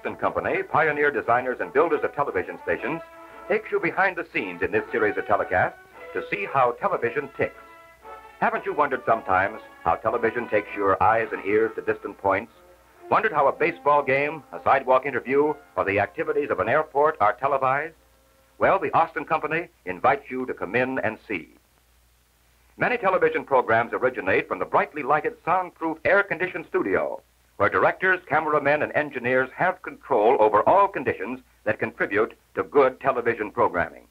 Austin Company, pioneer designers and builders of television stations, takes you behind the scenes in this series of telecasts to see how television ticks. Haven't you wondered sometimes how television takes your eyes and ears to distant points? Wondered how a baseball game, a sidewalk interview, or the activities of an airport are televised? Well, the Austin Company invites you to come in and see. Many television programs originate from the brightly lighted, soundproof, air-conditioned studio, where directors, cameramen, and engineers have control over all conditions that contribute to good television programming.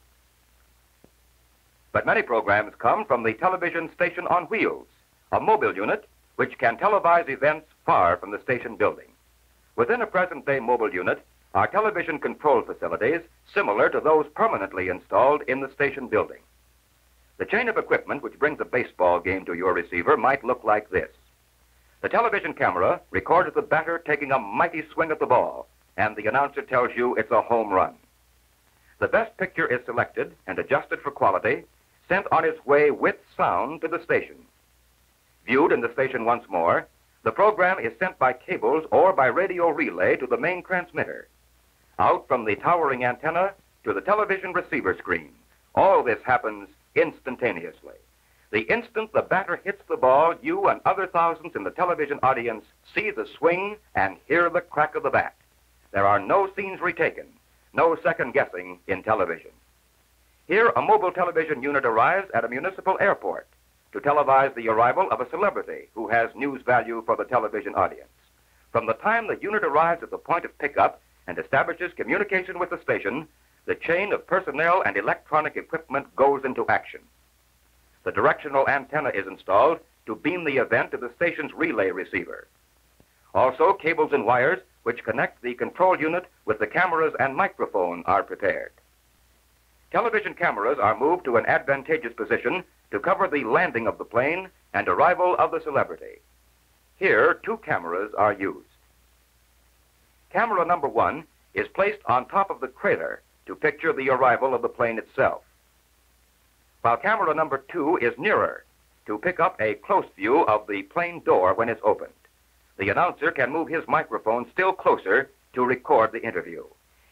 But many programs come from the television station on wheels, a mobile unit which can televise events far from the station building. Within a present-day mobile unit are television control facilities similar to those permanently installed in the station building. The chain of equipment which brings a baseball game to your receiver might look like this. The television camera records the batter taking a mighty swing at the ball, and the announcer tells you it's a home run. The best picture is selected and adjusted for quality, sent on its way with sound to the station. Viewed in the station once more, the program is sent by cables or by radio relay to the main transmitter. Out from the towering antenna to the television receiver screen. All this happens instantaneously. The instant the batter hits the ball, you and other thousands in the television audience see the swing and hear the crack of the bat. There are no scenes retaken, no second guessing in television. Here, a mobile television unit arrives at a municipal airport to televise the arrival of a celebrity who has news value for the television audience. From the time the unit arrives at the point of pickup and establishes communication with the station, the chain of personnel and electronic equipment goes into action. The directional antenna is installed to beam the event to the station's relay receiver. Also, cables and wires which connect the control unit with the cameras and microphone are prepared. Television cameras are moved to an advantageous position to cover the landing of the plane and arrival of the celebrity. Here, 2 cameras are used. Camera number 1 is placed on top of the crater to picture the arrival of the plane itself, while camera number 2 is nearer to pick up a close view of the plane door when it's opened. The announcer can move his microphone still closer to record the interview.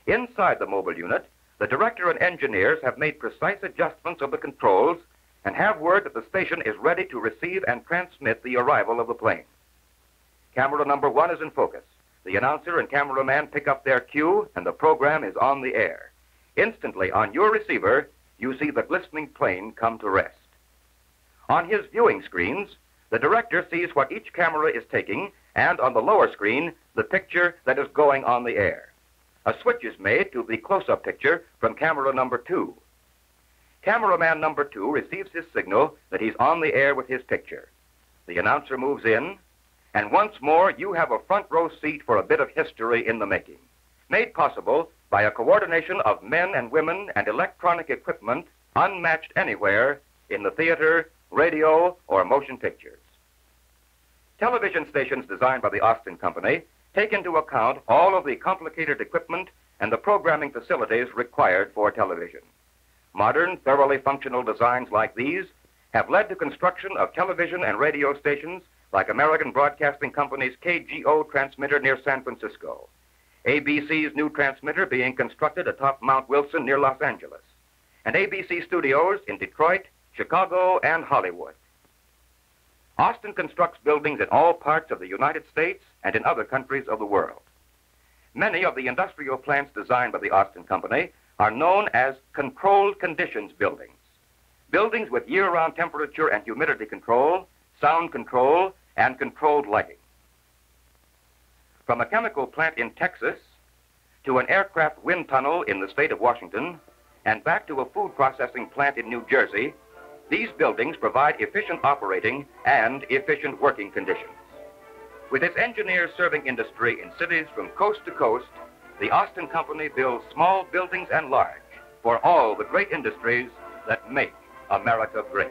Inside the mobile unit, the director and engineers have made precise adjustments of the controls and have word that the station is ready to receive and transmit the arrival of the plane. Camera number 1 is in focus. The announcer and cameraman pick up their cue, and the program is on the air. Instantly, on your receiver, you see the glistening plane come to rest. On his viewing screens, the director sees what each camera is taking, and on the lower screen, the picture that is going on the air. A switch is made to the close-up picture from camera number 2. Cameraman number 2 receives his signal that he's on the air with his picture. The announcer moves in, and once more you have a front row seat for a bit of history in the making, made possible by a coordination of men and women and electronic equipment unmatched anywhere in the theater, radio, or motion pictures. Television stations designed by the Austin Company take into account all of the complicated equipment and the programming facilities required for television. Modern, thoroughly functional designs like these have led to construction of television and radio stations like American Broadcasting Company's KGO transmitter near San Francisco, ABC's new transmitter being constructed atop Mount Wilson near Los Angeles, and ABC studios in Detroit, Chicago, and Hollywood. Austin constructs buildings in all parts of the United States and in other countries of the world. Many of the industrial plants designed by the Austin Company are known as controlled conditions buildings. Buildings with year-round temperature and humidity control, sound control, and controlled lighting. From a chemical plant in Texas to an aircraft wind tunnel in the state of Washington and back to a food processing plant in New Jersey, these buildings provide efficient operating and efficient working conditions. With its engineers serving industry in cities from coast to coast, the Austin Company builds small buildings and large for all the great industries that make America great.